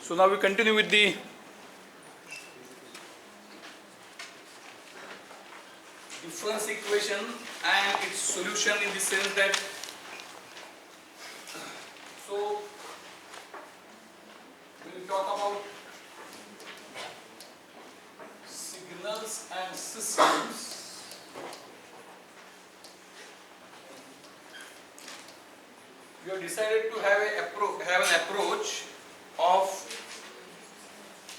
So now we continue with the difference equation and its solution, in the sense that so we will talk about signals and systems. We have decided to have an approach of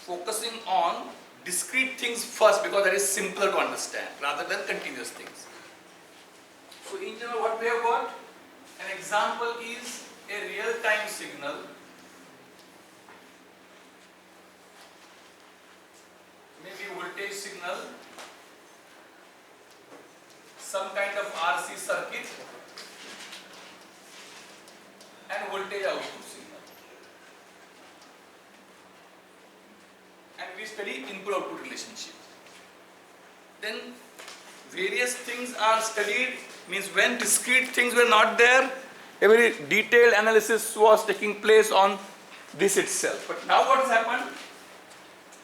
focusing on discrete things first, because that is simpler to understand rather than continuous things. So in general, what we have got, an example is a real-time signal maybe voltage signal, some kind of RC circuit, and voltage output signal. And we study input-output relationship. Then various things are studied, means when discrete things were not there, a very detailed analysis was taking place on this itself. But now what has happened,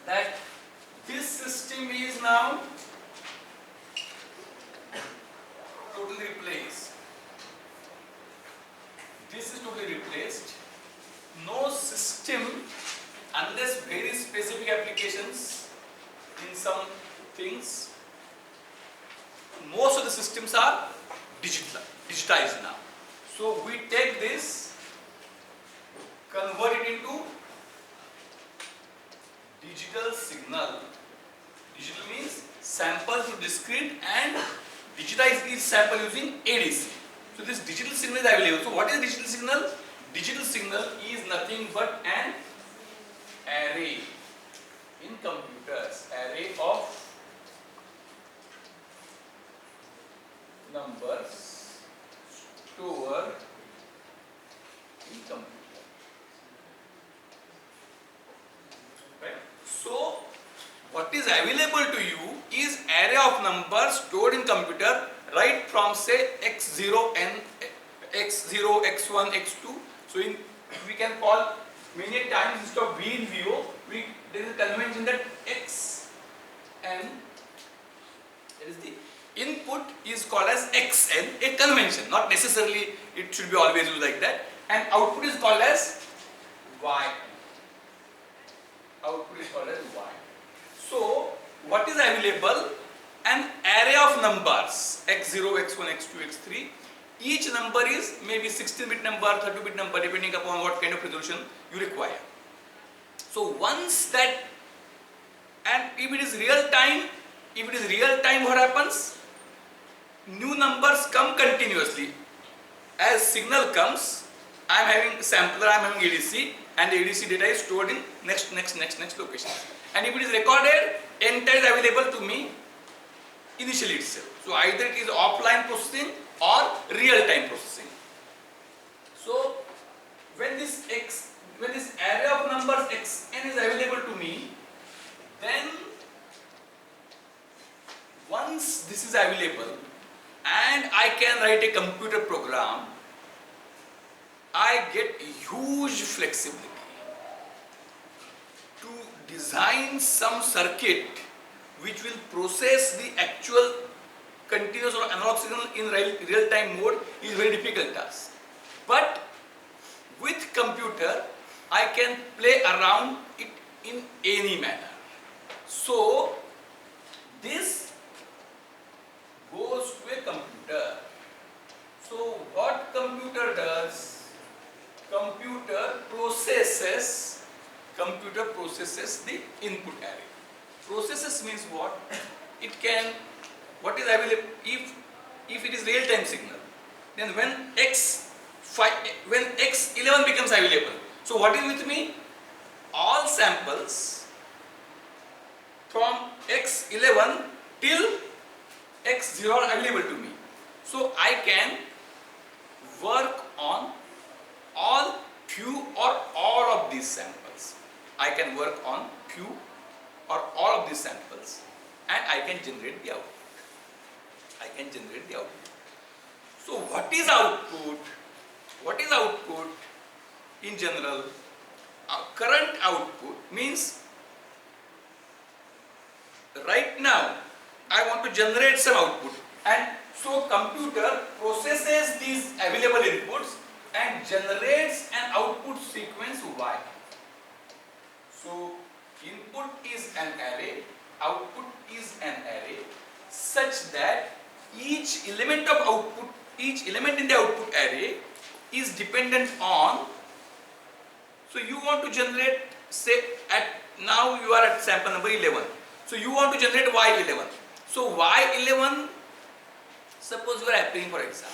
that this system is now totally replaced. This is totally replaced. No system, unless very specific applications in some things, most of the systems are digitized now. So we take this, convert it into digital signal. Digital means sample to discrete, and digitize each sample using ADC. So this digital signal is available. So what is digital signal? Digital signal is nothing but an array in computers, array of numbers stored in computer. Right? So what is available to you is array of numbers stored in computer, right from say x0 and x0, x1, x2. So we can call many times, instead of v in VO, there is a convention that x and that is the input is called as xn, a convention, not necessarily it should be always used like that, and output is called as y. Output is called as y. So what is available? An array of numbers, x0, x1, x2, x3. Each number is maybe 16-bit number, 32-bit number, depending upon what kind of resolution you require. So once that, and if it is real time, what happens? New numbers come continuously. As signal comes, I am having sampler, I am having ADC, and the ADC data is stored in next location. And if it is recorded, entire is available to me initially itself. So either it is offline processing or real-time processing. So when this array of numbers xn is available to me, then once this is available and I can write a computer program, I get huge flexibility to design some circuit which will process the actual continuous or analog signal in real-time mode. Is very difficult task. But with computer, I can play around it in any manner. So this goes to a computer. So what computer does? Computer processes the input array. Processes means what? It can, what is available, if it is real-time signal, then when x11 becomes available, so what is with me? All samples from x11 till x0 are available to me. So I can work on all few or all of these samples. I can work on few or all of these samples, and I can generate the output. So what is output? In general, current output means right now I want to generate some output, and so computer processes these available inputs and generates an output sequence Y. So input is an array, output is an array, such that each element of output, each element in the output array is dependent on. So you want to generate, say now you are at sample number 11. So you want to generate Y11. So Y11, suppose you are appearing for exam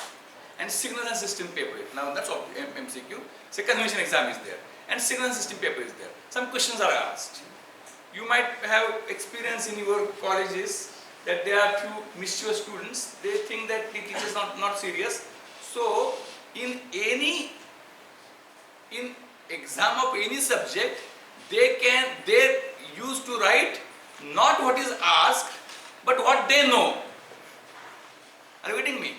and signal and system paper. Now that's all MCQ. Say convention exam is there and signal and system paper is there. Some questions are asked. You might have experience in your colleges that there are few mischievous students. They think that the teacher is not serious. So in exam of any subject, they used to write not what is asked, but what they know. Are you getting me?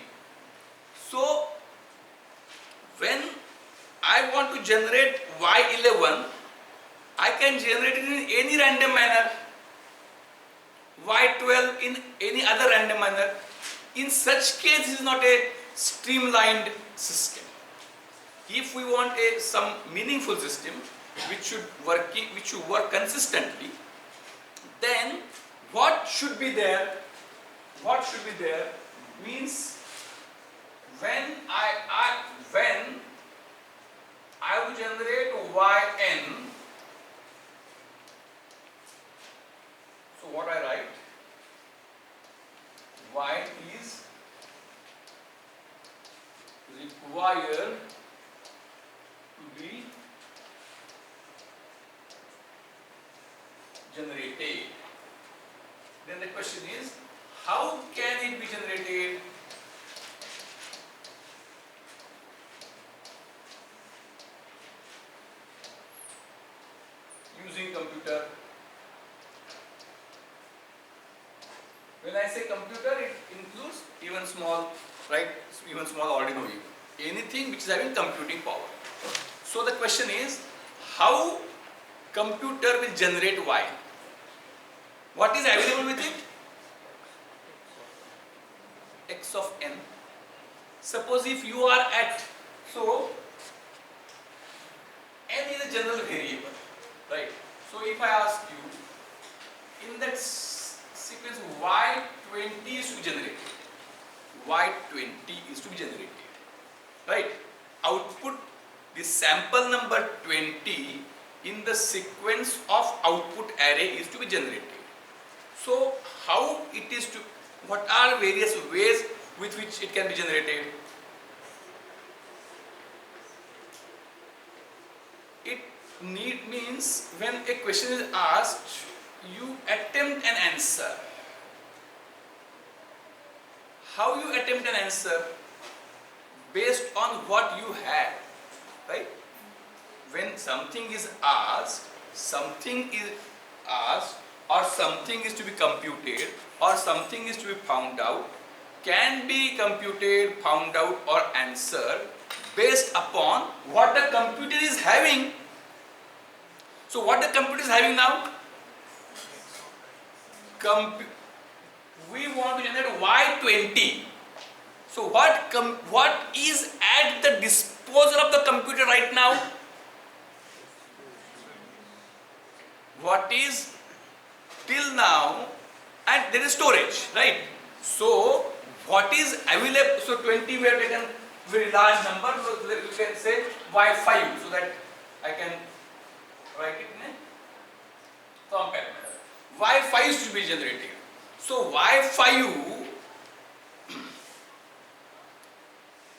So when I want to generate Y11, I can generate it in any random manner, Y12 in any other random manner. In such case, it is not a streamlined system. If we want some meaningful system which should work consistently, then what should be there? What should be there means when I will generate Yn. So what I write? Y is required to be generated. Then the question is, how can it be generated? Using computer. When I say computer, it includes even small, right? Even small Arduino, anything which is having computing power. So the question is, how computer will generate Y? What is available with it? X of n. Suppose if you are at, so n is a general variable, right? So if I ask you, in that sequence Y20 is to be generated, Y20 is to be generated, right? Output, the sample number 20 in the sequence of output array is to be generated. So how it is to, what are various ways with which it can be generated? It means when a question is asked, you attempt an answer. How you attempt an answer? Based on what you have, right? When something is asked, or something is to be computed, or something is to be found out, can be computed, found out, or answered based upon what the computer is having. So what the computer is having now? We want to generate Y20. So what is at the disposal of the computer right now? What is till now, and there is storage, right? So what is available? So 20 we have taken very large number, so you can say Y5, so that I can write it in a compact manner. Y5 is to be generated. So Y5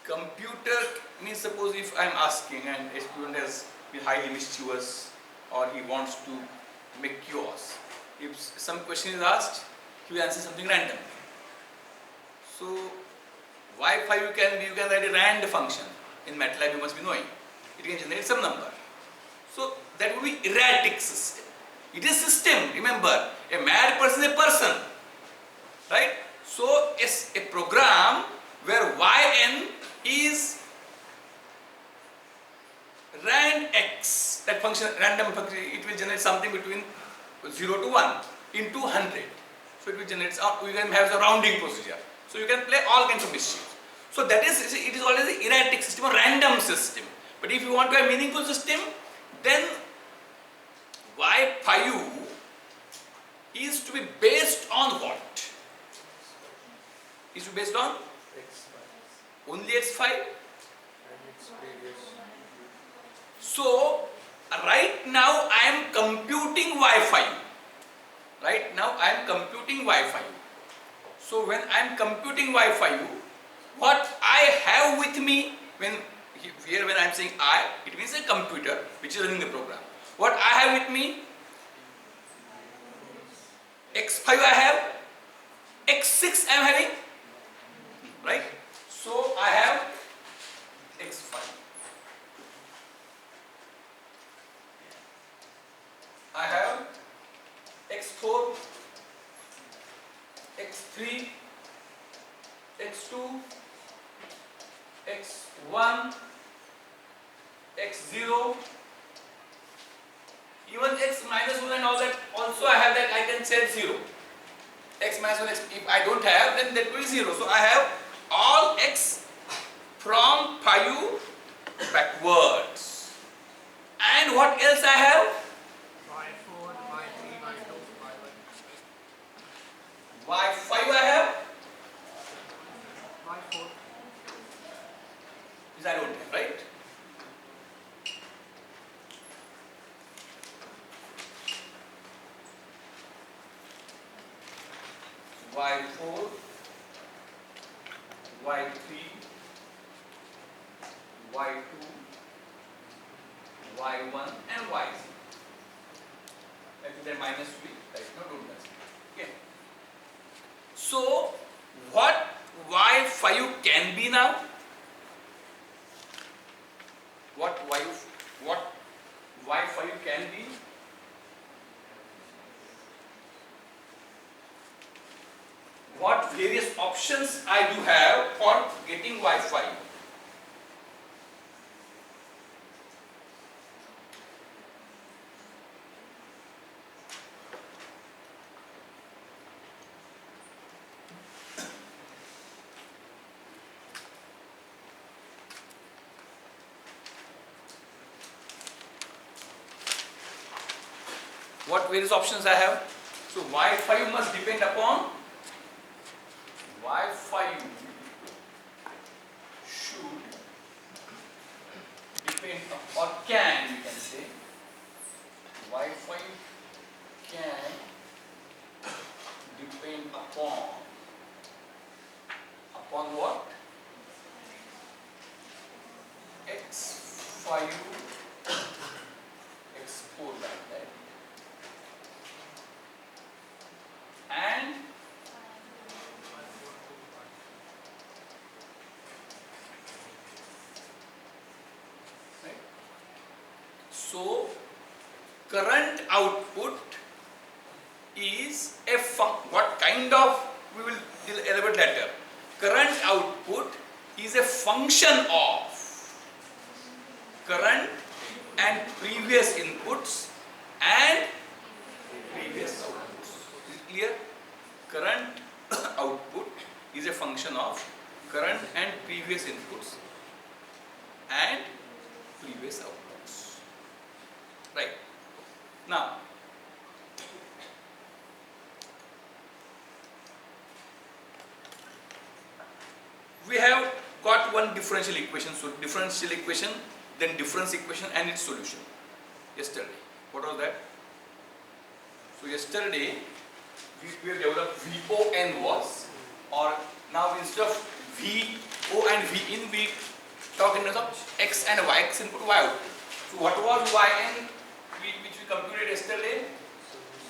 computer means, suppose if I am asking and a student has been highly mischievous or he wants to make chaos. If some question is asked, he will answer something random. So Y5 you can write a rand function. In MATLAB you must be knowing. It can generate some number. So that would be erratic system. It is system, remember. A mad person is a person. Right? So it's a program where Yn is rand x, that function, random function, it will generate something between 0 to 1 into 100. So it will generate, we can have the rounding procedure. So you can play all kinds of mischief. So that is, it is always an erratic system or random system. But if you want to have meaningful system, then y phi is to be based on what? Is to be based on only x phi. So right now I am computing y phi. Right now I am computing y phi. So when I am computing y phi, what I have with me, when I am saying I, it means a computer which is running the program. What I have with me, x5 I have, x6 I am having, right? So I have x5. I have x4, x3, x2, x1, x0, even x minus 1 and all that, also I have that, I can set 0. X minus 1, if I don't have, then that will be 0. So I have all x from phi u backwards. And what else I have? y4, y3, y2, y1. y5 I have? y4. This I don't have, right? y4, y3, y2, y1 and y0. If there minus 3, right? No, don't touch. Okay. So what y phi can be now? What y phi can be? What various options I do have for getting y phi? What various options I have? So y phi must depend upon, y phi should depend upon, or can, we can say, y phi can depend upon what? X phi export like that. And right? So current output is a what kind of, we will elaborate later. Current output is a function of current and previous inputs and previous outputs. Is it clear? Current output is a function of current and previous inputs and previous outputs. Right. Now, we have got one differential equation. So differential equation, then difference equation and its solution. Yesterday, what was that? So yesterday we have developed VON was, or now instead of VO and VIN, we talk in terms of X and Y, X input, Y output. So what was YN which we computed yesterday?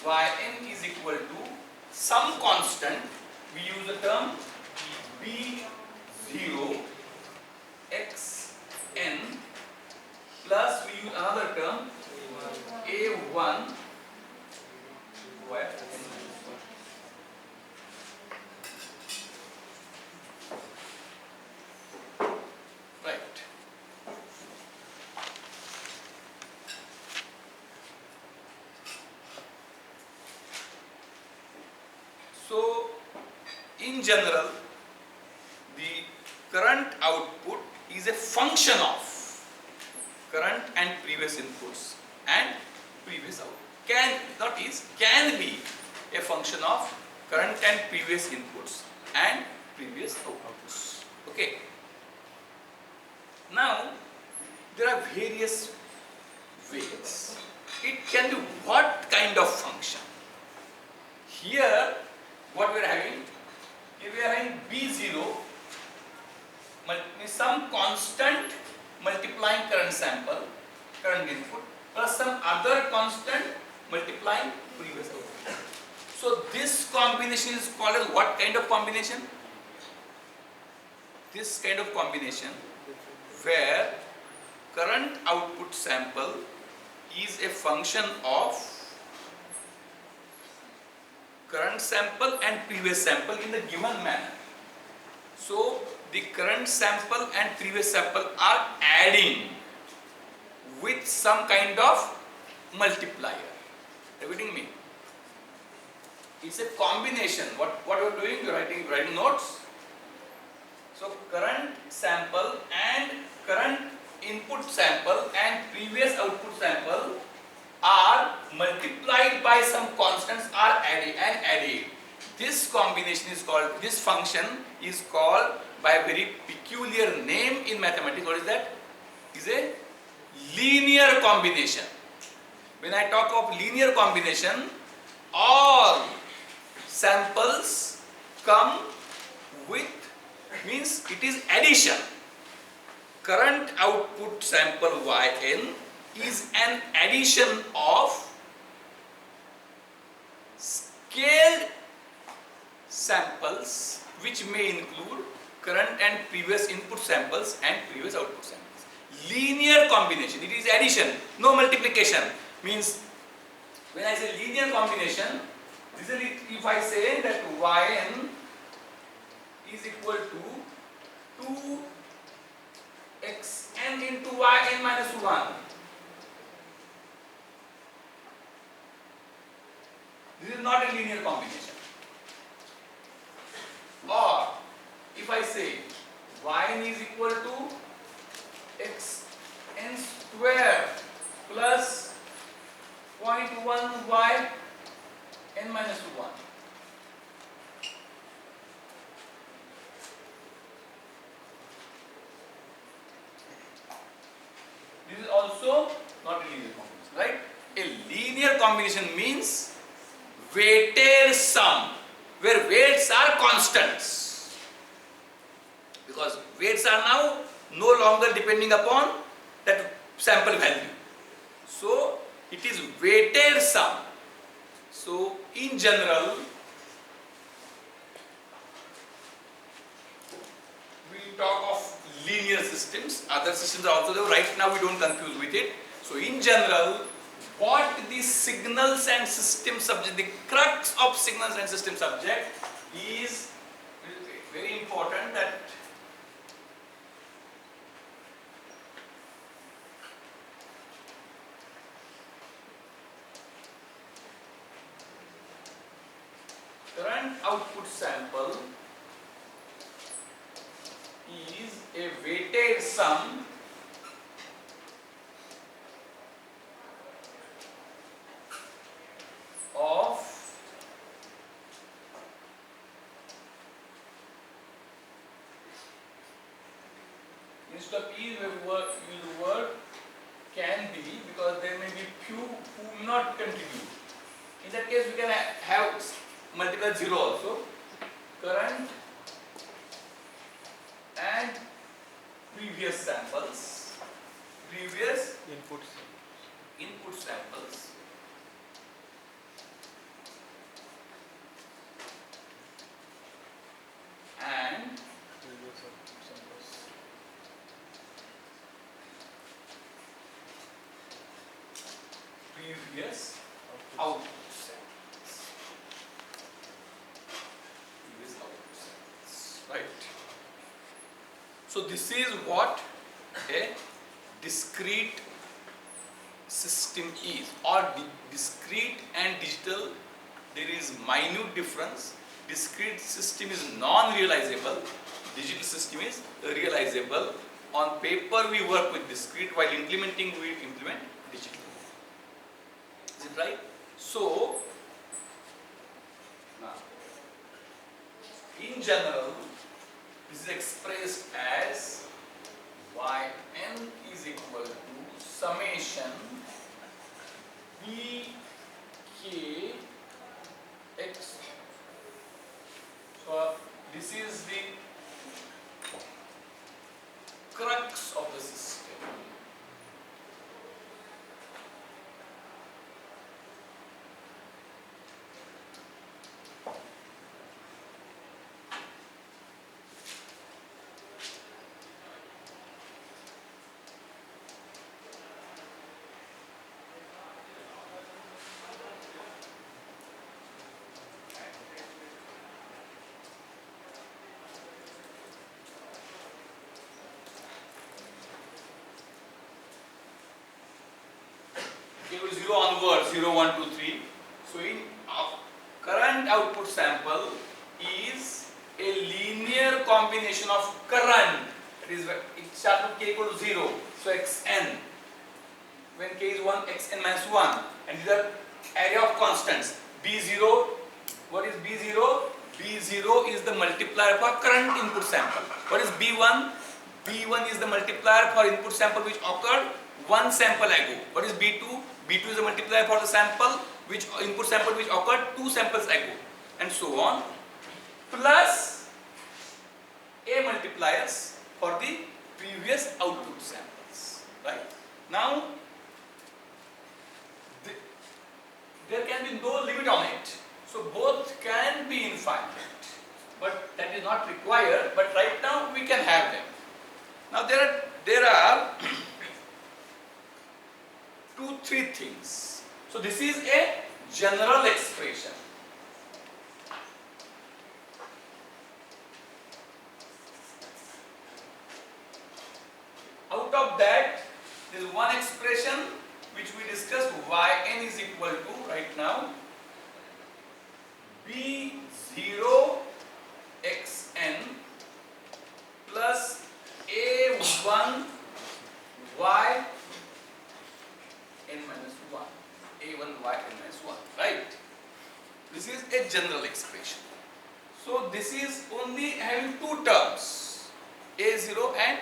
YN is equal to some constant, we use the term B0 XN plus we use another term A1 where right. So in general, the current output is a function of current and previous inputs and previous output. Can be a function of current and previous inputs and previous outputs. Okay. Now there are various ways. It can be what kind of function. Here what we are having? Here we are having B0 some constant multiplying current sample, current input, plus some other constant multiplying previous output. So this combination is called as what kind of combination? This kind of combination where current output sample is a function of current sample and previous sample in the given manner. So the current sample and previous sample are adding with some kind of multiplier. Are you getting me? It's a combination. What you are doing? You are writing notes. So current sample and current input sample and previous output sample are multiplied by some constants are added. This combination is called, this function is called by a very peculiar name in mathematics. What is that? Is a linear combination. When I talk of linear combination, all samples come with, means it is addition. Current output sample Yn is an addition of scaled samples which may include current and previous input samples and previous output samples. Linear combination, it is addition, no multiplication. Means when I say linear combination, this is if I say that Yn is equal to 2xn into Yn minus 1. This is not a linear combination. Or if I say Yn is equal to xn square plus 0.1 y n minus 1. This is also not a linear combination, right? A linear combination means weighted sum, where weights are constants. Because weights are now no longer depending upon that sample value. So it is weighted sum. So in general, we talk of linear systems. Other systems are also there. Right now we don't confuse with it. So in general, what the signals and system subject, the crux of signals and system subject is very important, that current output sample is a weighted sum of instead of is we use the word can be, because there may be few who will not contribute. In that case we can have multiple 0 also. Current and previous samples, previous input samples and previous output samples. Previous output samples, right? So this is what a discrete system is, or discrete and digital. There is minute difference. discrete system is non-realizable, digital system is realizable. On paper we work with discrete, while implementing we implement digital. Is it right? So, now, in general, this is expressed as yn is equal to summation bk x. So this is the crux of the system. It was 0 onwards, 0, 1, 2, 3. So in current output sample is a linear combination of current. It starts with k equal to 0. So xn. When k is 1, xn minus 1. And these are area of constants. B0. What is B0? B0 is the multiplier for current input sample. What is B1? B1 is the multiplier for input sample which occurred one sample ago. What is B2? B2 is the multiplier for the sample which input sample which occurred two samples ago, and so on, plus A multipliers for the previous output samples. Right? Now there can be no limit on it. So both can be infinite, but that is not required. But right now we can have them. Now there are 2-3 things. So this is a general expression. Out of that, there is one expression which we discussed, yn is equal to, right now, b0 xn plus a1 y n minus 1, a1 y n minus 1, right? This is a general expression. So this is only having two terms, a0 and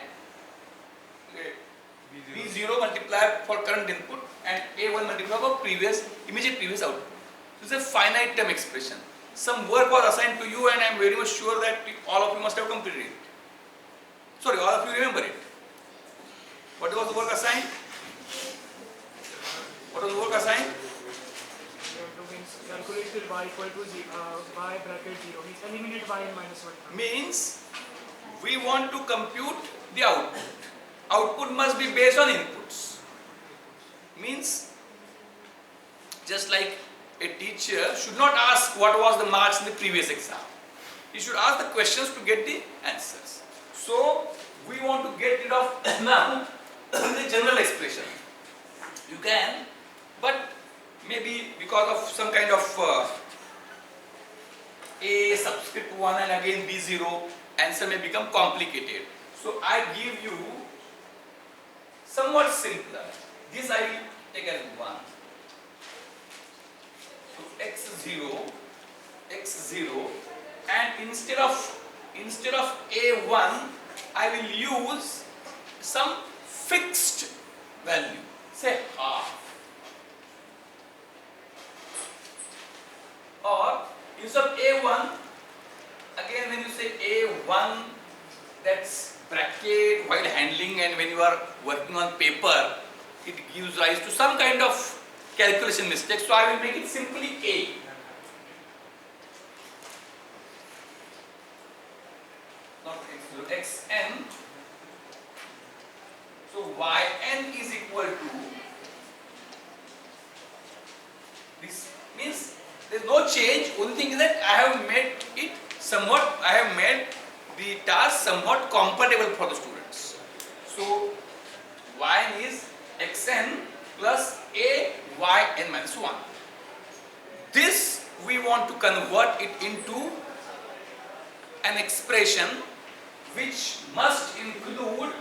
b0 multiplied for current input and a1 multiplied for immediate previous output. This is a finite term expression. Some work was assigned to you and I am very much sure that all of you must have completed it. Sorry, all of you remember it. What was the work assigned? What was the work assigned? Calculated y equal to y bracket 0 means eliminate y in minus 1. Means we want to compute the output. Output must be based on inputs. Means just like a teacher should not ask what was the marks in the previous exam. He should ask the questions to get the answers. So we want to get rid of now the general expression. You can, but maybe because of some kind of a subscript 1 and again b0, answer may become complicated. So I give you somewhat simpler. This I will take as 1. So x0, and instead of a1, I will use some fixed value, say half. Or instead of a1, again when you say a1, that's bracket while handling, and when you are working on paper, it gives rise to some kind of calculation mistake. So I will make it simply a. Not x0, xn. So yn is equal to, this means there is no change. Only thing is that I have made it somewhat, I have made the task somewhat compatible for the students. So yn is xn plus a y n minus 1. This we want to convert it into an expression which must include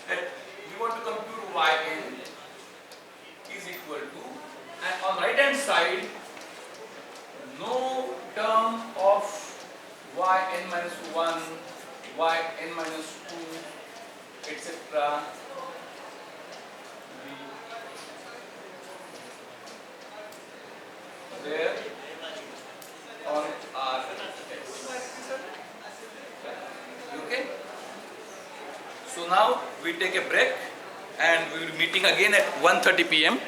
that we want to compute yn is equal to, and on right hand side no term of yn minus 1, yn minus 2, etc. There on Rx. Okay? So now we take a break and we will be meeting again at 1:30 p.m.